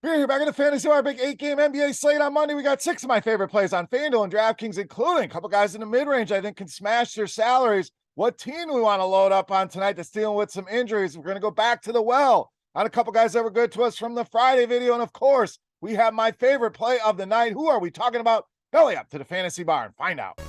We're here back in the Fantasy Bar, big 8-game NBA slate on Monday. We got 6 of my favorite plays on FanDuel and DraftKings, including a couple guys in the mid-range I think can smash their salaries. What team do we want to load up on tonight that's dealing with some injuries? We're going to go back to the well on a couple guys that were good to us from the Friday video. And of course, we have my favorite play of the night. Who are we talking about? Belly up to the Fantasy Bar and find out.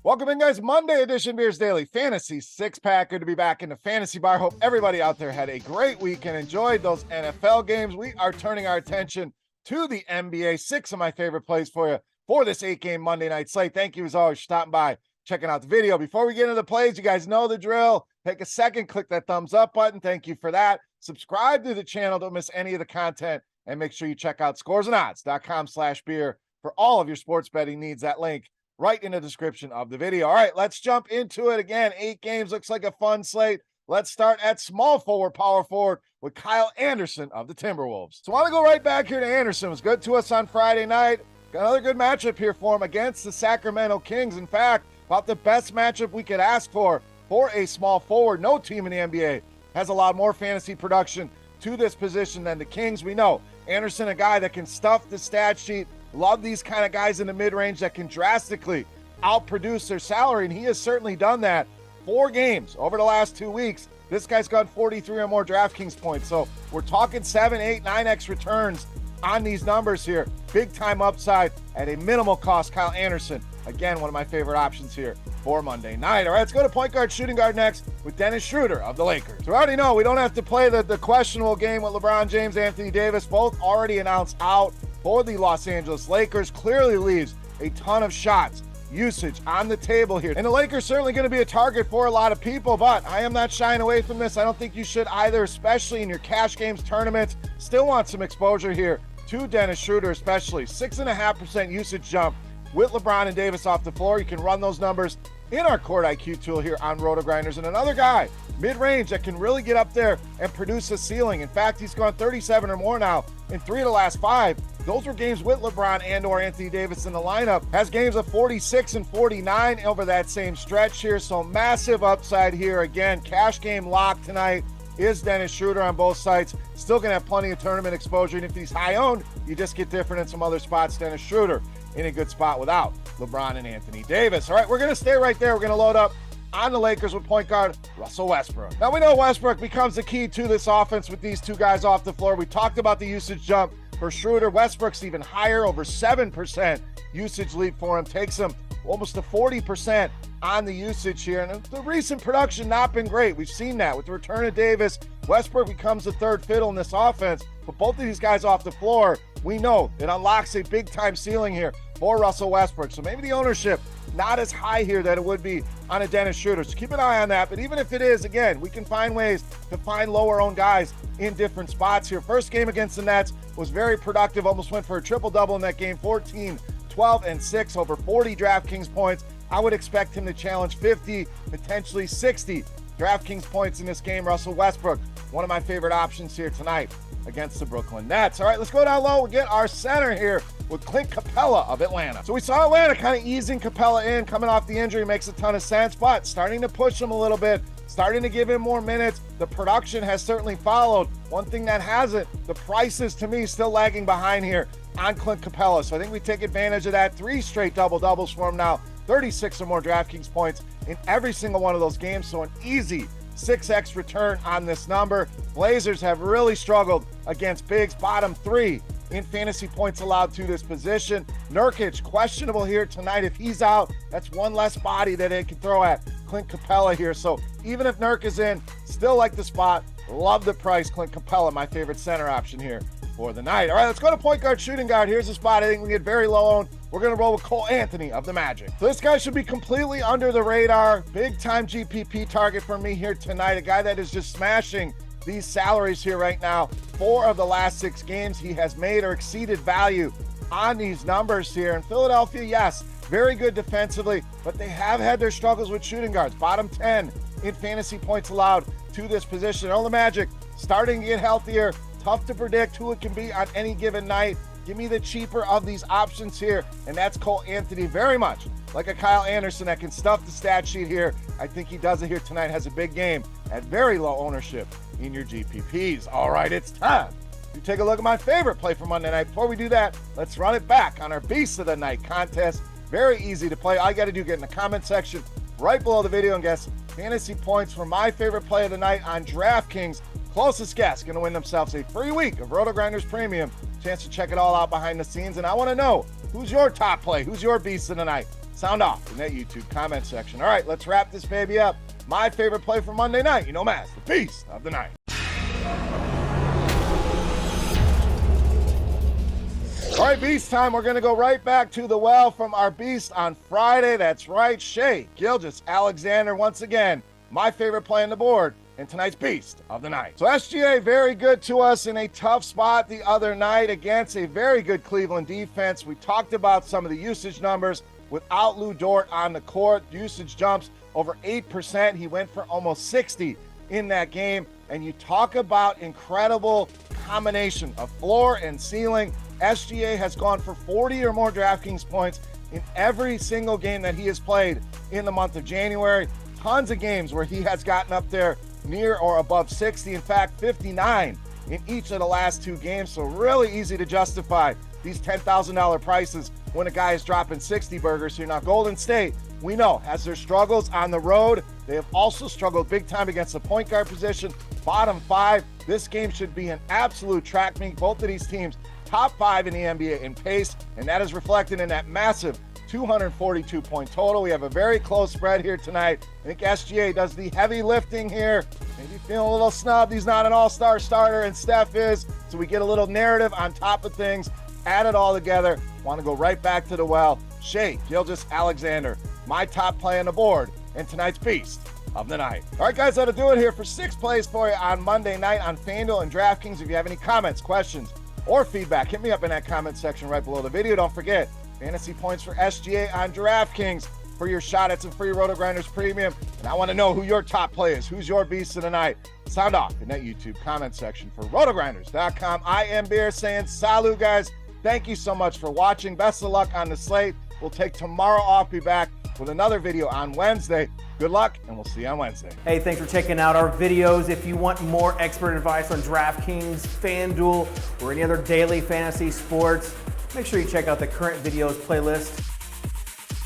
Welcome in, guys. Monday edition Beers Daily Fantasy Six-Pack. Good to be back in the Fantasy Bar. Hope everybody out there had a great week and enjoyed those NFL games. We are turning our attention to the NBA. 6 of my favorite plays for you for this 8-game Monday night slate. Thank you, as always, for stopping by, checking out the video. Before we get into the plays, you guys know the drill. Take a second, click that thumbs up button. Thank you for that. Subscribe to the channel. Don't miss any of the content. And make sure you check out scoresandodds.com/beer for all of your sports betting needs. That link right in the description of the video. All right, let's jump into it. Again, 8 games, looks like a fun slate. Let's start at small forward, power forward with Kyle Anderson of the Timberwolves. So I want to go right back here to Anderson. It was good to us on Friday night. Got another good matchup here for him against the Sacramento Kings. In fact, about the best matchup we could ask for a small forward. No team in the NBA has allowed more fantasy production to this position than the Kings. We know Anderson, a guy that can stuff the stat sheet. Love these kind of guys in the mid-range that can drastically outproduce their salary, and he has certainly done that. 4 games over the last 2 weeks. This guy's got 43 or more DraftKings points. So we're talking 7, 8, 9x returns on these numbers here. Big time upside at a minimal cost. Kyle Anderson, again, one of my favorite options here for Monday night. All right, let's go to point guard, shooting guard next with Dennis Schroeder of the Lakers. So we already know we don't have to play the questionable game with LeBron James, Anthony Davis, both already announced out for the Los Angeles Lakers. Clearly leaves a ton of shots usage on the table here. And the Lakers certainly going to be a target for a lot of people, but I am not shying away from this. I don't think you should either, especially in your cash games tournaments. Still want some exposure here to Dennis Schroeder, especially 6.5% usage jump with LeBron and Davis off the floor. You can run those numbers in our Court IQ tool here on RotoGrinders. And another guy, mid-range, that can really get up there and produce a ceiling. In fact, he's gone 37 or more now in 3 of the last 5. Those were games with LeBron and or Anthony Davis in the lineup. Has games of 46 and 49 over that same stretch here. So massive upside here. Again, cash game lock tonight is Dennis Schroeder on both sites. Still going to have plenty of tournament exposure. And if he's high owned, you just get different in some other spots. Dennis Schroeder in a good spot without LeBron and Anthony Davis. All right, we're going to stay right there. We're going to load up on the Lakers with point guard Russell Westbrook. Now we know Westbrook becomes the key to this offense with these 2 guys off the floor. We talked about the usage jump for Schroeder. Westbrook's even higher, over 7% usage lead for him. Takes him almost to 40% on the usage here. And the recent production not been great. We've seen that with the return of Davis. Westbrook becomes the third fiddle in this offense. But both of these guys off the floor, we know it unlocks a big-time ceiling here for Russell Westbrook. So maybe the ownership not as high here that it would be on a Dennis Schroeder. So keep an eye on that. But even if it is, again, we can find ways to find lower-owned guys in different spots here. First game against the Nets was very productive. Almost went for a triple-double in that game. 14, 12, and 6, over 40 DraftKings points. I would expect him to challenge 50, potentially 60 DraftKings points in this game. Russell Westbrook, one of my favorite options here tonight against the Brooklyn Nets. All right, let's go down low. We'll get our center here with Clint Capela of Atlanta. So we saw Atlanta kind of easing Capela in, coming off the injury. Makes a ton of sense, but starting to push him a little bit, starting to give him more minutes. The production has certainly followed. One thing that hasn't, the prices to me still lagging behind here on Clint Capela. So I think we take advantage of that. 3 straight double-doubles for him now. 36 or more DraftKings points in every single one of those games. So an easy 6x return on this number. Blazers have really struggled against bigs, bottom 3 in fantasy points allowed to this position. Nurkic, questionable here tonight. If he's out, that's one less body that they can throw at Clint Capela here. So even if Nurk is in, still like the spot. Love the price. Clint Capela, my favorite center option here for the night. All right, let's go to point guard, shooting guard. Here's the spot I think we get very low owned. We're going to roll with Cole Anthony of the Magic. So this guy should be completely under the radar. Big time GPP target for me here tonight. A guy that is just smashing these salaries here right now. 4 of the last 6 games he has made or exceeded value on these numbers here. In Philadelphia, yes, very good defensively, but they have had their struggles with shooting guards. Bottom 10 in fantasy points allowed to this position. Oh, the Magic starting to get healthier. Tough to predict who it can be on any given night. Give me the cheaper of these options here, and that's Cole Anthony. Very much like a Kyle Anderson that can stuff the stat sheet here. I think he does it here tonight, has a big game at very low ownership in your GPPs. All right, it's time to take a look at my favorite play for Monday night. Before we do that, let's run it back on our Beast of the Night contest. Very easy to play. All you got to do is get in the comment section right below the video and guess fantasy points for my favorite play of the night on DraftKings. Closest guess going to win themselves a free week of RotoGrinders Premium. Chance to check it all out behind the scenes. And I want to know, who's your top play? Who's your Beast of the Night? Sound off in that YouTube comment section. All right, let's wrap this baby up. My favorite play for Monday night, you know, Matt, the Beast of the Night. All right, Beast time. We're going to go right back to the well from our Beast on Friday. That's right, Shea Gilgeous-Alexander once again, my favorite play on the board in tonight's Beast of the Night. So SGA very good to us in a tough spot the other night against a very good Cleveland defense. We talked about some of the usage numbers. Without Lou Dort on the court, usage jumps over 8%. He went for almost 60 in that game. And you talk about incredible combination of floor and ceiling. SGA has gone for 40 or more DraftKings points in every single game that he has played in the month of January. Tons of games where he has gotten up there near or above 60. In fact, 59 in each of the last two games. So really easy to justify these $10,000 prices when a guy is dropping 60 burgers here. Now, Golden State, we know, has their struggles on the road. They have also struggled big time against the point guard position. Bottom five, this game should be an absolute track meet. Both of these teams top 5 in the NBA in pace, and that is reflected in that massive 242-point total. We have a very close spread here tonight. I think SGA does the heavy lifting here. Maybe feeling a little snubbed. He's not an all-star starter, and Steph is, so we get a little narrative on top of things. Add it all together. Want to go right back to the well. Shea Gilgeous-Alexander, my top play on the board in tonight's Beast of the Night. All right, guys, that'll do it here for 6 plays for you on Monday night on FanDuel and DraftKings. If you have any comments, questions, or feedback, hit me up in that comment section right below the video. Don't forget, fantasy points for SGA on DraftKings for your shot at some free RotoGrinders Premium. And I want to know who your top play is. Who's your Beast of the Night? Sound off in that YouTube comment section for RotoGrinders.com. I am Beer saying salut, guys. Thank you so much for watching. Best of luck on the slate. We'll take tomorrow off. Be back with another video on Wednesday. Good luck, and we'll see you on Wednesday. Hey, thanks for checking out our videos. If you want more expert advice on DraftKings, FanDuel, or any other daily fantasy sports, make sure you check out the current videos playlist